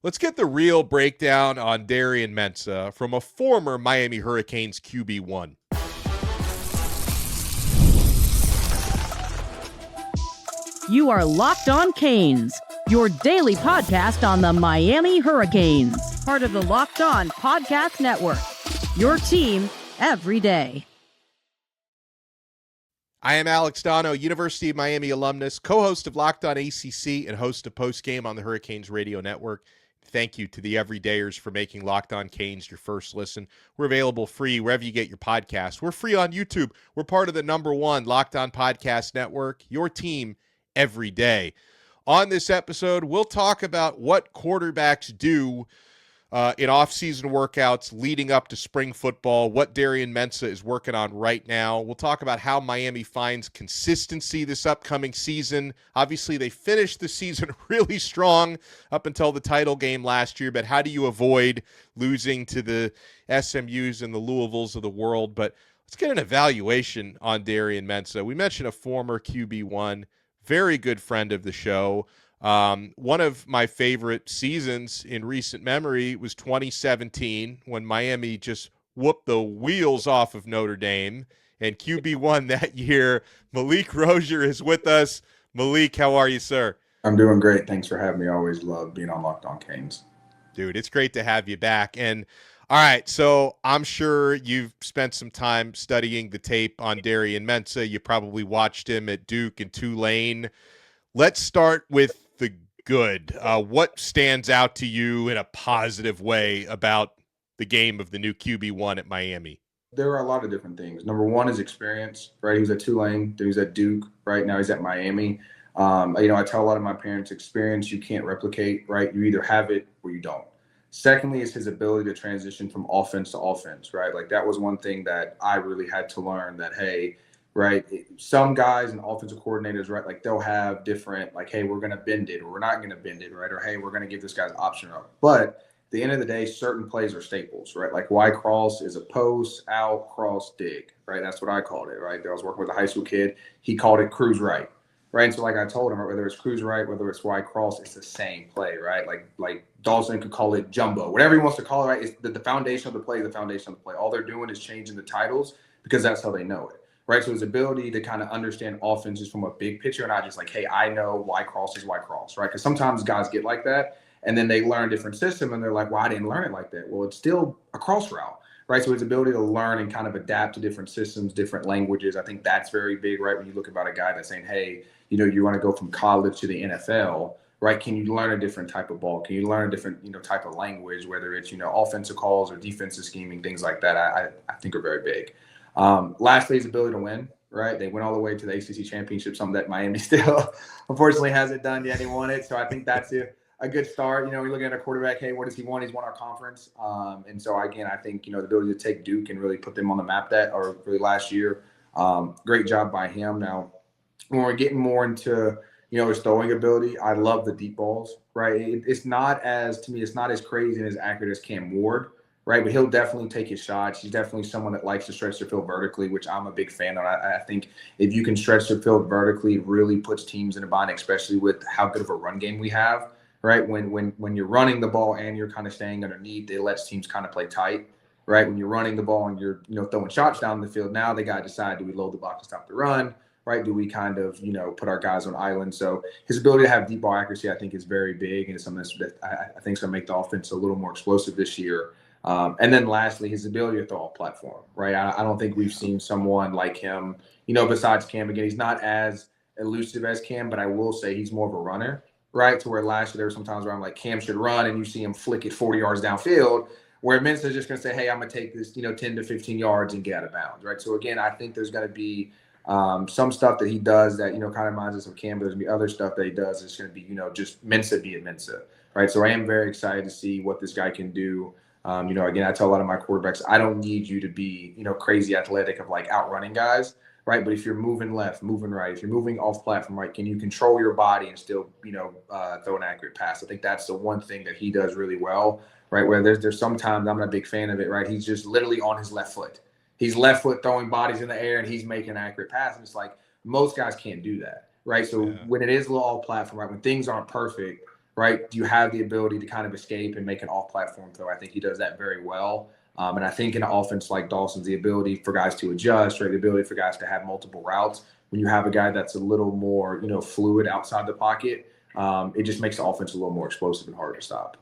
Let's get the real breakdown on Darian Mensah from a former Miami Hurricanes QB1. You are Locked On Canes, your daily podcast on the Miami Hurricanes, part of the Locked On Podcast Network, your team every day. I am Alex Donno, University of Miami alumnus, co-host of Locked On ACC and host of Postgame on the Hurricanes Radio Network. Thank you to the everydayers for making Locked On Canes your first listen. We're available free wherever you get your podcasts. We're free on YouTube. We're part of the #1 Locked On Podcast Network, your team every day. On this episode, we'll talk about what quarterbacks do in off-season workouts leading up to spring football, what Darian Mensah is working on right now. We'll talk about how Miami finds consistency this upcoming season. Obviously, they finished the season really strong up until the title game last year, but how do you avoid losing to the SMUs and the Louisvilles of the world? But let's get an evaluation on Darian Mensah. We mentioned a former QB1, very good friend of the show. One of my favorite seasons in recent memory was 2017 when Miami just whooped the wheels off of Notre Dame, and QB1 that year. Malik Rosier is with us. Malik, how are you, sir? I'm doing great. Thanks for having me. I always love being on Locked On Canes. Dude, it's great to have you back. And all right, so I'm sure you've spent some time studying the tape on Darian Mensah. You probably watched him at Duke and Tulane. Let's start with the good. What stands out to you in a positive way about the game of the new QB1 at Miami? There are a lot of different things. Number one is experience, right? He was at Tulane, then he was at Duke, right? Now he's at Miami. I tell a lot of my parents, experience you can't replicate, right? You either have it or you don't. Secondly, is his ability to transition from offense to offense, right? Like that was one thing that I really had to learn that, hey, right, some guys and offensive coordinators, right, like they'll have different, like, hey, we're going to bend it or we're not going to bend it, right? Or, hey, we're going to give this guy's option up. But at the end of the day, certain plays are staples, right? Like Y cross is a post, out, cross, dig, right? That's what I called it, right? I was working with a high school kid. He called it cruise right. Right. And so like I told him, whether it's cruise right, whether it's Y cross, it's the same play, right? Like Dawson could call it jumbo, whatever he wants to call it, right? It's the foundation of the play, the foundation of the play. All they're doing is changing the titles because that's how they know it. Right. So his ability to kind of understand offenses from a big picture and not just like, hey, I know Y cross is Y cross, right? Because sometimes guys get like that and then they learn a different system and they're like, well, I didn't learn it like that. Well, it's still a cross route. Right. So his ability to learn and kind of adapt to different systems, different languages, I think that's very big, right? When you look about a guy that's saying, hey, you want to go from college to the NFL, right? Can you learn a different type of ball? Can you learn a different, type of language, whether it's, offensive calls or defensive scheming, things like that, I think are very big. Lastly, his ability to win, right? They went all the way to the ACC championship, something that Miami still unfortunately hasn't done yet. He won it. So I think that's a good start. We're looking at a quarterback, hey, what does he want? He's won our conference. And so, again, I think, the ability to take Duke and really put them on the map or really last year, great job by him. Now, when we're getting more into, his throwing ability, I love the deep balls, right? It's not as crazy and as accurate as Cam Ward, right? But he'll definitely take his shots. He's definitely someone that likes to stretch the field vertically, which I'm a big fan of. I think if you can stretch the field vertically, it really puts teams in a bind, especially with how good of a run game we have, right? When you're running the ball and you're kind of staying underneath, it lets teams kind of play tight, right? When you're running the ball and you're throwing shots down the field, now they got to decide, do we load the box and stop the run? Right? Do we kind of, put our guys on island? So his ability to have deep ball accuracy, I think, is very big, and it's something that I think is going to make the offense a little more explosive this year. And then lastly, his ability to throw off platform, right? I don't think we've seen someone like him, besides Cam. Again, he's not as elusive as Cam, but I will say he's more of a runner, right? To where last year there were some times where I'm like, Cam should run, and you see him flick it 40 yards downfield, where Mensah is just going to say, hey, I'm going to take this, 10 to 15 yards and get out of bounds, right? So, again, I think there's going to be some stuff that he does that, kind of reminds us of Cam, but there's going to be other stuff that he does that's going to be, just Mensah being Mensah, right? So I am very excited to see what this guy can do. Again, I tell a lot of my quarterbacks, I don't need you to be, crazy athletic of like outrunning guys, right? But if you're moving left, moving right, if you're moving off platform, right, can you control your body and still, throw an accurate pass? I think that's the one thing that he does really well, right? Where there's sometimes I'm not a big fan of it, right? He's just literally on his left foot. He's left foot throwing bodies in the air and he's making an accurate pass. And it's like most guys can't do that, right? So when it is a little off platform, right, when things aren't perfect, right? Do you have the ability to kind of escape and make an off-platform throw? I think he does that very well. And I think in an offense like Dawson's, the ability for guys to adjust, right? The ability for guys to have multiple routes. When you have a guy that's a little more, fluid outside the pocket, it just makes the offense a little more explosive and harder to stop.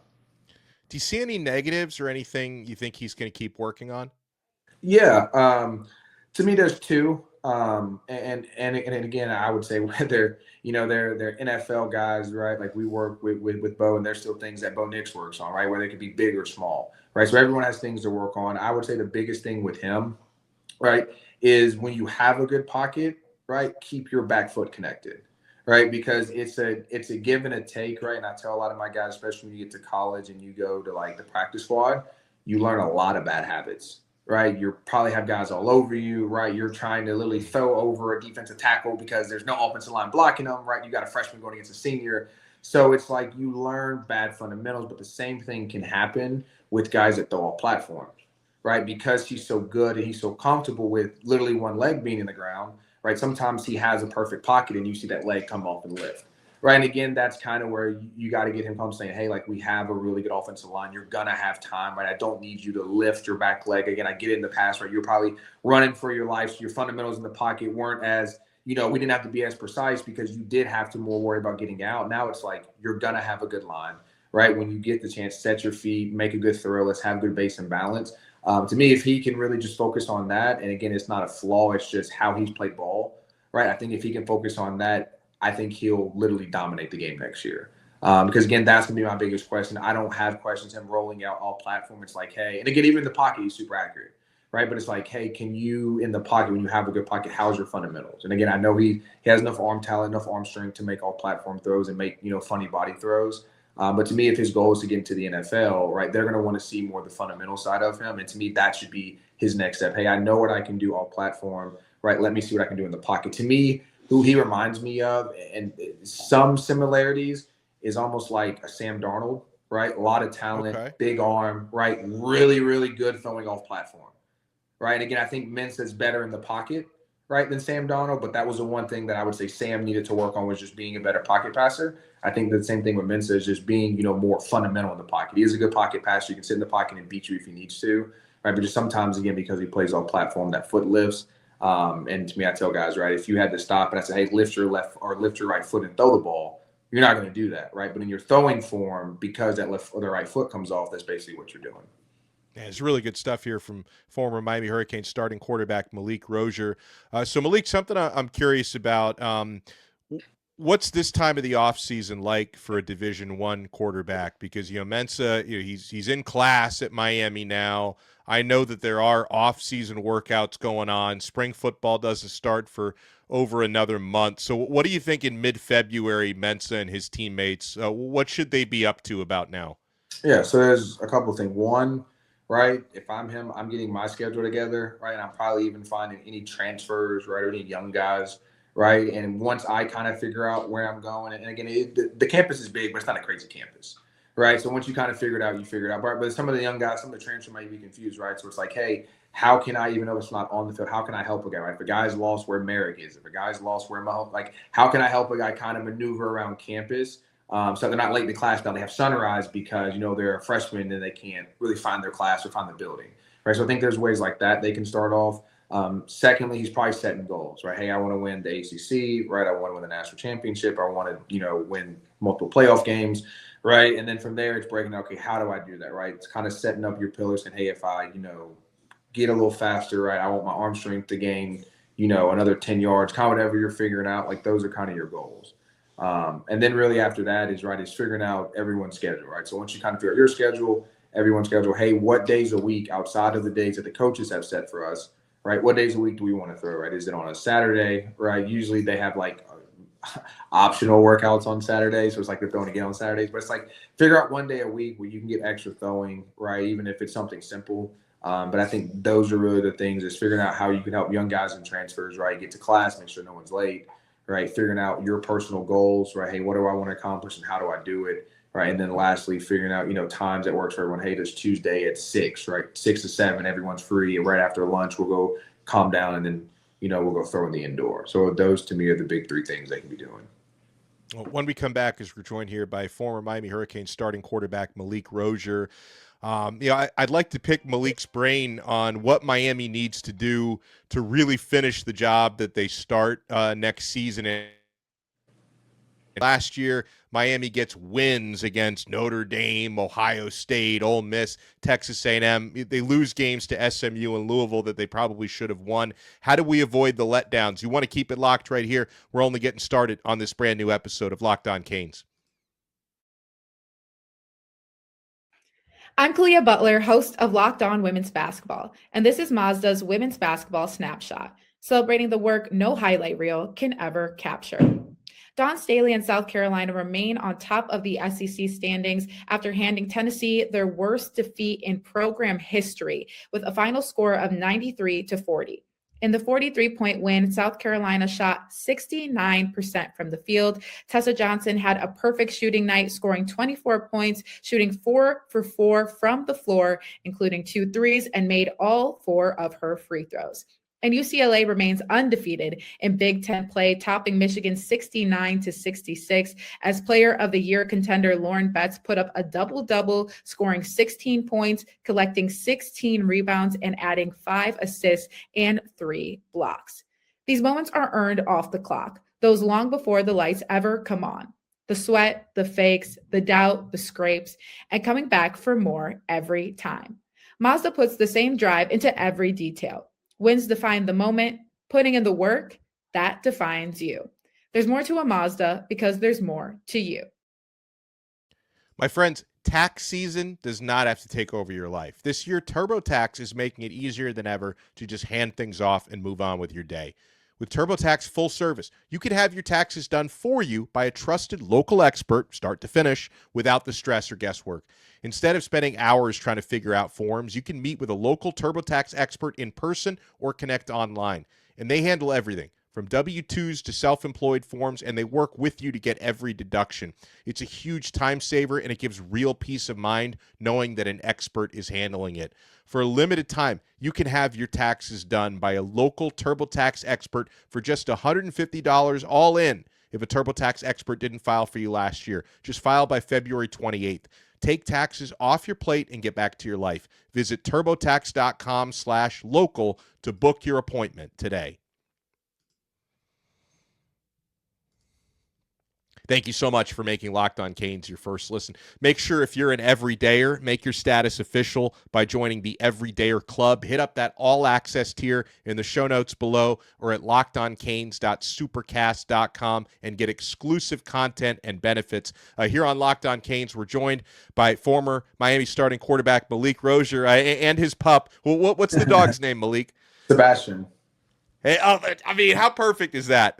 Do you see any negatives or anything you think he's going to keep working on? Yeah. To me, there's two. And again, I would say whether, they're NFL guys, right? Like we work with Bo, and there's still things that Bo Nix works on, right? Whether it could be big or small, right? So everyone has things to work on. I would say the biggest thing with him, right, is when you have a good pocket, right, keep your back foot connected, right? Because it's a give and a take, right? And I tell a lot of my guys, especially when you get to college and you go to like the practice squad, you learn a lot of bad habits, right? You probably have guys all over you, right? You're trying to literally throw over a defensive tackle because there's no offensive line blocking them, right? You got a freshman going against a senior. So it's like you learn bad fundamentals, but the same thing can happen with guys that throw off platforms, right? Because he's so good and he's so comfortable with literally one leg being in the ground, right? Sometimes he has a perfect pocket and you see that leg come off and lift. Right. And again, that's kind of where you got to get him come saying, hey, like we have a really good offensive line. You're going to have time, right? I don't need you to lift your back leg. Again, I get it in the past, right? You're probably running for your life. So your fundamentals in the pocket weren't as, we didn't have to be as precise because you did have to more worry about getting out. Now it's like you're going to have a good line, right? When you get the chance, set your feet, make a good throw. Let's have good base and balance. To me, if he can really just focus on that, and again, it's not a flaw. It's just how he's played ball, right? I think if he can focus on that, I think he'll literally dominate the game next year. Because, again, that's going to be my biggest question. I don't have questions him rolling out all platform. It's like, hey, and again, even in the pocket, he's super accurate, right? But it's like, hey, can you, in the pocket, when you have a good pocket, how's your fundamentals? And, again, I know he has enough arm talent, enough arm strength to make all platform throws and make, funny body throws. But to me, if his goal is to get into the NFL, right, they're going to want to see more of the fundamental side of him. And to me, that should be his next step. Hey, I know what I can do all platform, right? Let me see what I can do in the pocket. To me, who he reminds me of, and some similarities, is almost like a Sam Darnold, right? A lot of talent, Okay. big arm, right? Really, really good throwing off platform, right? And again, I think Mensah's better in the pocket, right, than Sam Darnold, but that was the one thing that I would say Sam needed to work on was just being a better pocket passer. I think the same thing with Mensah is just being, more fundamental in the pocket. He is a good pocket passer. You can sit in the pocket and beat you if he needs to, right? But just sometimes, again, because he plays off platform, that foot lifts. And to me, I tell guys, right, if you had to stop and I said, hey, lift your left or lift your right foot and throw the ball, you're not going to do that, right? But in your throwing form, because that left or the right foot comes off, that's basically what you're doing. Yeah, it's really good stuff here from former Miami Hurricanes starting quarterback Malik Rosier. So, Malik, something I'm curious about. What's this time of the offseason like for a Division I quarterback? Because, Mensah, he's in class at Miami now. I know that there are off-season workouts going on. Spring football doesn't start for over another month. So what do you think in mid-February, Mensah and his teammates, what should they be up to about now? Yeah, so there's a couple of things. One, right, if I'm him, I'm getting my schedule together, right, and I'm probably even finding any transfers, right, or any young guys, right, and once I kind of figure out where I'm going, and again, the campus is big, but it's not a crazy campus, right, so once you kind of figure it out, you figure it out, but some of the young guys, some of the transfers might be confused, right, so it's like, hey, how can I, even though it's not on the field, how can I help a guy, right, if a guy's lost where Merrick is, if a guy's lost where Mahomes, like, how can I help a guy kind of maneuver around campus? So they're not late in the class now. They have sunrise because, they're a freshman and they can't really find their class or find the building, right? So I think there's ways like that they can start off. Secondly, he's probably setting goals, right? Hey, I want to win the ACC, right? I want to win the national championship. I want to, win multiple playoff games, right? And then from there, it's breaking down, okay, how do I do that, right? It's kind of setting up your pillars and, hey, if I, get a little faster, right? I want my arm strength to gain, another 10 yards, kind of whatever you're figuring out. Like those are kind of your goals. And then really after that is figuring out everyone's schedule, right? So once you kind of figure out your schedule, everyone's schedule, hey, what days a week outside of the days that the coaches have set for us, right? What days a week do we want to throw, right? Is it on a Saturday, right? Usually they have like optional workouts on Saturdays. So it's like they're throwing again on Saturdays, but it's like figure out one day a week where you can get extra throwing, right? Even if it's something simple. But I think those are really the things is figuring out how you can help young guys in transfers, right? Get to class, make sure no one's late. Right, figuring out your personal goals, right? Hey, what do I want to accomplish and how do I do it, right? And then lastly, figuring out, times that works for everyone. Hey, this Tuesday at 6, right? 6 to 7, everyone's free. And right after lunch, we'll go calm down and then, we'll go throw in the indoor. So those to me are the big three things they can be doing. Well, when we come back, as we're joined here by former Miami Hurricanes starting quarterback Malik Rosier. I'd like to pick Malik's brain on what Miami needs to do to really finish the job that they start next season. And last year, Miami gets wins against Notre Dame, Ohio State, Ole Miss, Texas A&M. They lose games to SMU and Louisville that they probably should have won. How do we avoid the letdowns? You want to keep it locked right here. We're only getting started on this brand new episode of Locked On Canes. I'm Kalia Butler, host of Locked On Women's Basketball, and this is Mazda's Women's Basketball Snapshot, celebrating the work no highlight reel can ever capture. Dawn Staley and South Carolina remain on top of the SEC standings after handing Tennessee their worst defeat in program history with a final score of 93-40. In the 43-point win, South Carolina shot 69% from the field. Tessa Johnson had a perfect shooting night, scoring 24 points, shooting 4 for 4 from the floor, including 2 threes, and made all 4 of her free throws. And UCLA remains undefeated in Big Ten play, topping Michigan 69-66 as Player of the Year contender Lauren Betts put up a double-double, scoring 16 points, collecting 16 rebounds, and adding 5 assists and 3 blocks. These moments are earned off the clock, those long before the lights ever come on. The sweat, the fakes, the doubt, the scrapes, and coming back for more every time. Mazda puts the same drive into every detail. Wins define the moment, putting in the work, that defines you. There's more to a Mazda because there's more to you. My friends, tax season does not have to take over your life. This year, TurboTax is making it easier than ever to just hand things off and move on with your day. With TurboTax Full Service, you can have your taxes done for you by a trusted local expert, start to finish, without the stress or guesswork. Instead of spending hours trying to figure out forms, you can meet with a local TurboTax expert in person or connect online. And they handle everything, from W-2s to self-employed forms, and they work with you to get every deduction. It's a huge time saver, and it gives real peace of mind knowing that an expert is handling it. For a limited time, you can have your taxes done by a local TurboTax expert for just $150 all in. If a TurboTax expert didn't file for you last year, just file by February 28th. Take taxes off your plate and get back to your life. Visit TurboTax.com/local to book your appointment today. Thank you so much for making Locked On Canes your first listen. Make sure if you're an everydayer, make your status official by joining the Everydayer Club. Hit up that all-access tier in the show notes below or at lockedoncanes.supercast.com and get exclusive content and benefits. Here on Locked On Canes, we're joined by former Miami starting quarterback Malik Rosier and his pup. Well, what's the dog's name, Malik? Sebastian. Hey, I mean, how perfect is that?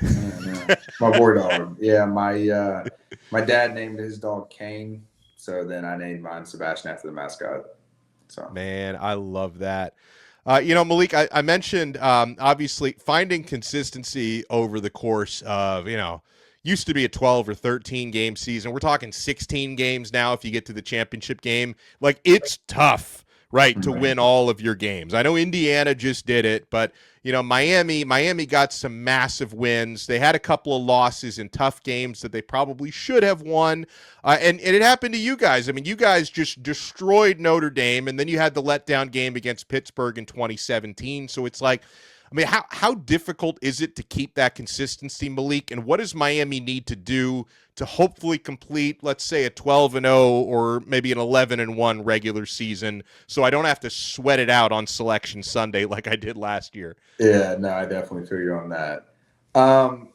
My boy dog. Yeah, my dad named his dog Kane, so then I named mine Sebastian after the mascot. So man, I love that. Malik, I mentioned obviously finding consistency over the course of used to be a 12 or 13 game season. We're talking 16 games now. If you get to the championship game, like it's tough. Right, to win all of your games. I know Indiana just did it, but Miami got some massive wins. They had a couple of losses in tough games that they probably should have won, and it happened to you guys. I mean, you guys just destroyed Notre Dame, and then you had the letdown game against Pittsburgh in 2017. So it's like, I mean, how difficult is it to keep that consistency, Malik? And what does Miami need to do to hopefully complete, let's say, a 12-0 or maybe an 11-1 regular season, so I don't have to sweat it out on Selection Sunday like I did last year? Yeah, no, I definitely feel you on that. To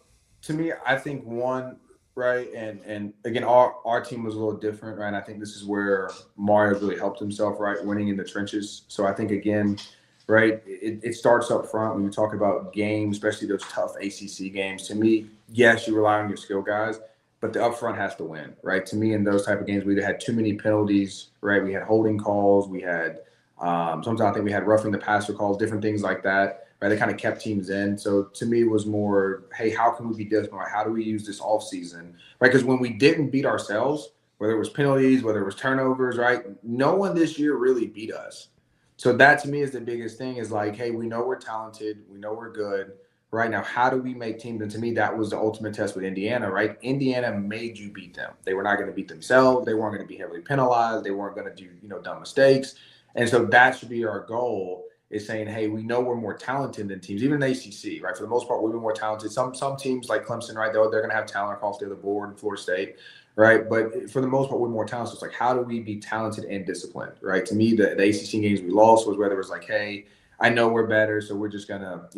me, I think one, right, and again, our team was a little different, right? And I think this is where Mario really helped himself, right, winning in the trenches. So I think, again, right, it starts up front when you talk about games, especially those tough ACC games. To me, yes, you rely on your skill guys, but the upfront has to win, right? To me, in those type of games, we had too many penalties, right? We had holding calls. We had sometimes I think we had roughing the passer calls, different things like that, right? They kind of kept teams in. So to me, it was more, hey, how can we be different? How do we use this offseason, right? Because when we didn't beat ourselves, whether it was penalties, whether it was turnovers, right? No one this year really beat us. So that to me is the biggest thing is like, hey, we know we're talented. We know we're good. Right now, how do we make teams? And to me, that was the ultimate test with Indiana, right? Indiana made you beat them. They were not going to beat themselves. They weren't going to be heavily penalized. They weren't going to do, dumb mistakes. And so that should be our goal, is saying, hey, we know we're more talented than teams, even the ACC, right? For the most part, we're more talented. Some teams like Clemson, right? They're going to have talent across the other board, and Florida State, right? But for the most part, we're more talented. So it's like, how do we be talented and disciplined, right? To me, the ACC games we lost was whether it was like, hey, I know we're better, so we're just gonna,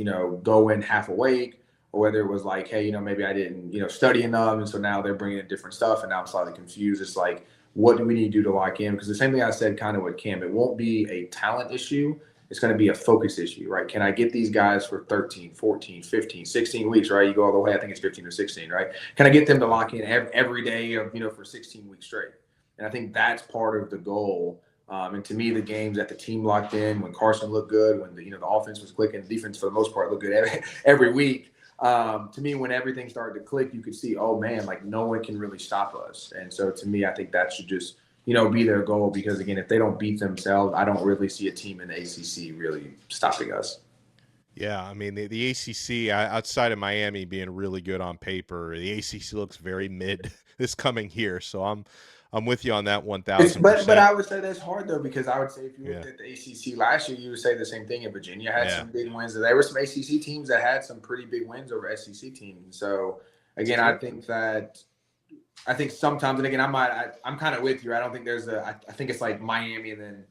go in half awake, or whether it was like, hey, maybe I didn't, study enough, and so now they're bringing in different stuff, and now I'm slightly confused. It's like, what do we need to do to lock in? Because the same thing I said kind of with Cam, it won't be a talent issue. It's going to be a focus issue, right? Can I get these guys for 13, 14, 15, 16 weeks, right? You go all the way, I think it's 15 or 16, right? Can I get them to lock in every day of, for 16 weeks straight? And I think that's part of the goal. And to me, the games that the team locked in, when Carson looked good, when the offense was clicking, the defense for the most part looked good every week. To me, when everything started to click, you could see, oh man, like no one can really stop us. And so to me, I think that should just, be their goal, because again, if they don't beat themselves, I don't really see a team in the ACC really stopping us. Yeah, I mean, the ACC, outside of Miami being really good on paper, the ACC looks very mid this coming year. So I'm with you on that 1,000%. But I would say that's hard though, because I would say if you looked at the ACC last year, you would say the same thing. And Virginia had some big wins. There were some ACC teams that had some pretty big wins over SEC teams. So again, I think sometimes, and again, I'm kind of with you. I don't think I think it's like Miami and then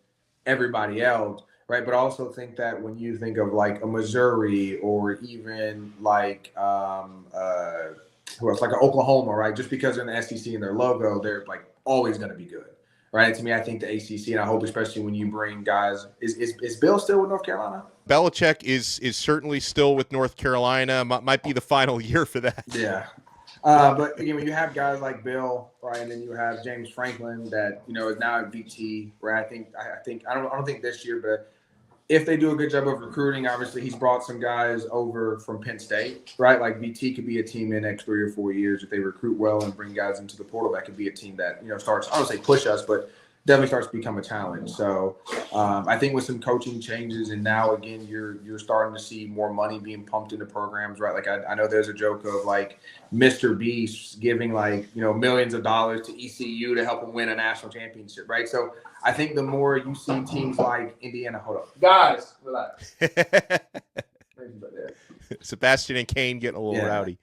everybody else, right? But I also think that when you think of like a Missouri, or even like who else, like an Oklahoma, right? Just because they're in the SEC and their logo, they're like always going to be good, right? And to me, I think the ACC, and I hope especially when you bring guys, is Bill still with North Carolina? Belichick is certainly still with North Carolina. Might be the final year for that. Yeah. But again, when you have guys like Bill, right, and then you have James Franklin that is now at VT, right? I don't think this year, but if they do a good job of recruiting, obviously he's brought some guys over from Penn State, right? Like VT could be a team in the next 3 or 4 years if they recruit well and bring guys into the portal. That could be a team that starts, I don't say push us, but definitely starts to become a challenge. So I think with some coaching changes, and now again you're starting to see more money being pumped into programs, right? Like I know there's a joke of like Mr. Beast giving like millions of dollars to ECU to help them win a national championship, right? So I think the more you see teams like Indiana, hold up, guys, relax. Sebastian and Kane getting a little rowdy.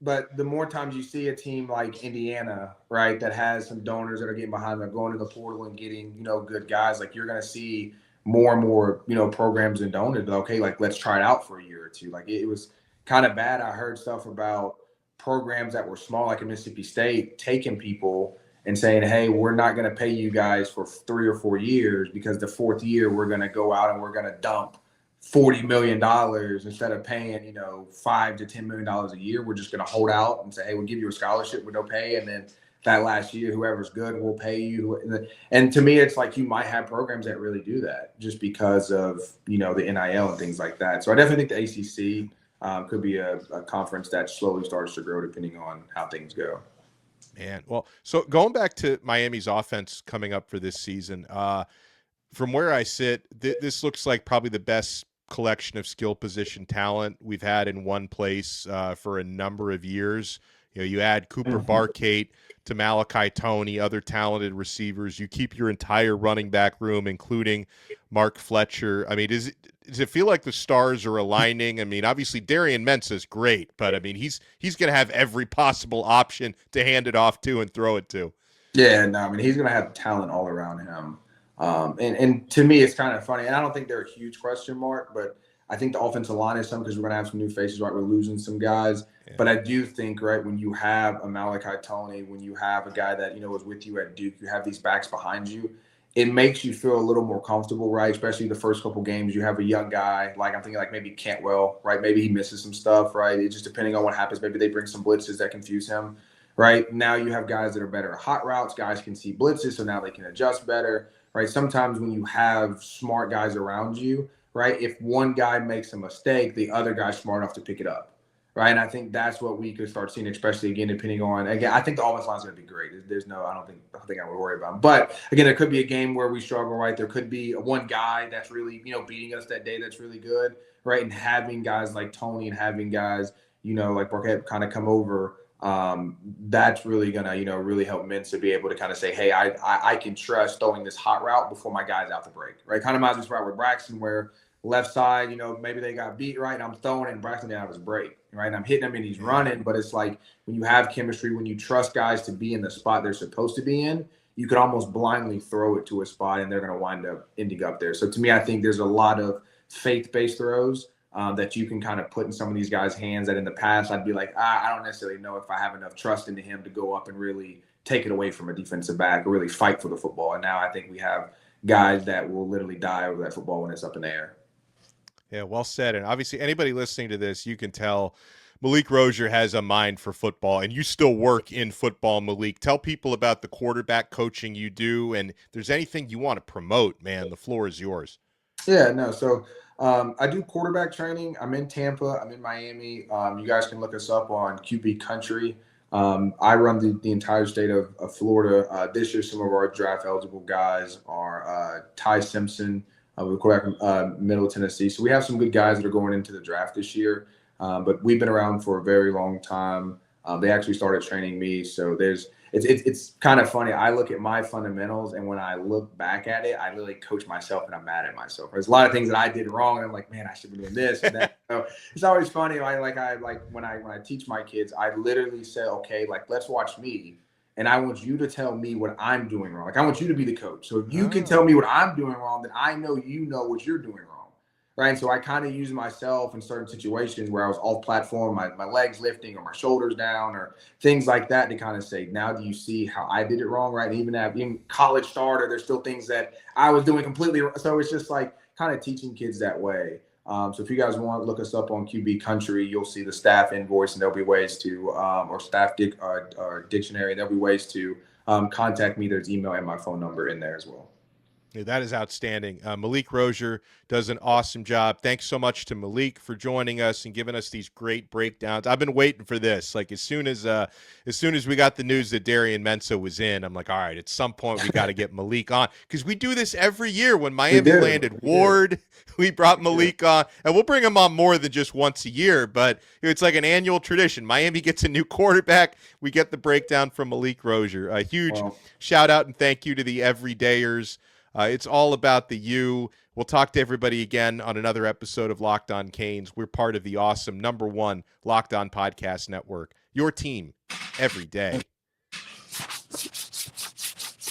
But the more times you see a team like Indiana, right, that has some donors that are getting behind them, going to the portal and getting, good guys, like you're going to see more and more, programs and donors. Okay, like let's try it out for a year or two. Like it was kind of bad. I heard stuff about programs that were small, like in Mississippi State, taking people and saying, hey, we're not going to pay you guys for 3 or 4 years, because the 4th year we're going to go out and we're going to dump $40 million instead of paying, $5 to $10 million a year. We're just going to hold out and say, hey, we'll give you a scholarship with no pay. And then that last year, whoever's good will pay you. And to me, it's like you might have programs that really do that just because of, the NIL and things like that. So I definitely think the ACC could be a conference that slowly starts to grow depending on how things go. Man, well, so going back to Miami's offense coming up for this season, from where I sit, this looks like probably the best collection of skill position talent we've had in one place for a number of years. You add Cooper Barkate to Malachi Tony, other talented receivers. You keep your entire running back room, including Mark Fletcher. I mean, does it feel like the stars are aligning? I mean, obviously Darian Mensah is great, but I mean, he's going to have every possible option to hand it off to and throw it to. Yeah, no, I mean, he's going to have talent all around him. And to me, it's kind of funny, and I don't think they're a huge question mark, but I think the offensive line is some, because we're going to have some new faces, right? We're losing some guys. Yeah. But I do think, right, when you have a Malachi Tony, when you have a guy that, was with you at Duke, you have these backs behind you, it makes you feel a little more comfortable, right? Especially the first couple games, you have a young guy, like I'm thinking like maybe Cantwell, right? Maybe he misses some stuff, right? It's just depending on what happens. Maybe they bring some blitzes that confuse him, right? Now you have guys that are better at hot routes. Guys can see blitzes, so now they can adjust better. Right. Sometimes when you have smart guys around you, right, if one guy makes a mistake, the other guy's smart enough to pick it up. right? And I think that's what we could start seeing, especially again, depending on, again, I think the offense line is going to be great. I don't think I would worry about it. But again, there could be a game where we struggle, right? There could be one guy that's really, beating us that day that's really good, right? And having guys like Tony and having guys, like Barkate kind of come over, that's really going to, really help Mensah be able to kind of say, hey, I can trust throwing this hot route before my guy's out the break, right? Kind of reminds me with Braxton where left side, maybe they got beat, right? And I'm throwing it and Braxton didn't have his break, right? And I'm hitting him and he's running, but it's like when you have chemistry, when you trust guys to be in the spot they're supposed to be in, you could almost blindly throw it to a spot and they're going to wind up ending up there. So to me, I think there's a lot of faith-based throws that you can kind of put in some of these guys' hands that in the past, I'd be like, I don't necessarily know if I have enough trust into him to go up and really take it away from a defensive back or really fight for the football. And now I think we have guys that will literally die over that football when it's up in the air. Yeah, well said. And obviously, anybody listening to this, you can tell Malik Rosier has a mind for football, and you still work in football, Malik. Tell people about the quarterback coaching you do, and if there's anything you want to promote, man, the floor is yours. Yeah, no. So I do quarterback training. I'm in Tampa. I'm in Miami. You guys can look us up on QB Country. I run the entire state of Florida. This year, some of our draft eligible guys are Ty Simpson, with quarterback from Middle Tennessee. So we have some good guys that are going into the draft this year. But we've been around for a very long time. They actually started training me. So it's kind of funny. I look at my fundamentals, and when I look back at it, I really coach myself, and I'm mad at myself. There's a lot of things that I did wrong, and I'm like, man, I should be doing this and that. So it's always funny. When I teach my kids, I literally say, okay, let's watch me. And I want you to tell me what I'm doing wrong. I want you to be the coach. So if you can tell me what I'm doing wrong, then I know you know what you're doing wrong. Right. And so I kind of use myself in certain situations where I was off platform, my legs lifting or my shoulders down or things like that to kind of say, now do you see how I did it wrong? Right. And even college starter, there's still things that I was doing completely wrong. So it's just like kind of teaching kids that way. So if you guys want to look us up on QB Country, you'll see the staff invoice, and there'll be ways to, or staff dictionary, there'll be ways to contact me. There's email and my phone number in there as well. Yeah, that is outstanding. Malik Rosier does an awesome job. Thanks so much to Malik for joining us and giving us these great breakdowns. I've been waiting for this. Like as soon as we got the news that Darian Mensah was in, I'm like, all right, at some point we got to get Malik on, because we do this every year. When Miami landed Ward, we brought Malik on, and we'll bring him on more than just once a year, but it's like an annual tradition. Miami gets a new quarterback. We get the breakdown from Malik Rosier. A huge shout out and thank you to the everydayers. It's all about the you. We'll talk to everybody again on another episode of Locked On Canes. We're part of the awesome #1 Locked On Podcast Network. Your team every day.